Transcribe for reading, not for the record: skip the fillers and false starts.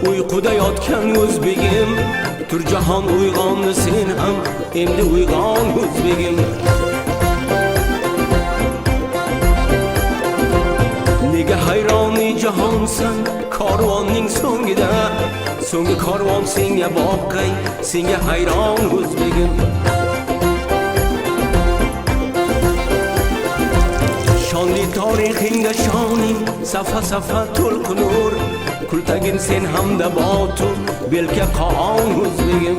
uyquda yotgan o'zbegim, Turjahon uyg'onni sen ham endi uyg'on o'zbegim. Nega hayroni jahonsan karvonning so'ngida, so'nggi karvon senga boqay, senga hayron o'zbegim. Shonli tarixingga shoning, safa to'lqinur, kultagin sen hamda botur, belka qon o'zbegim.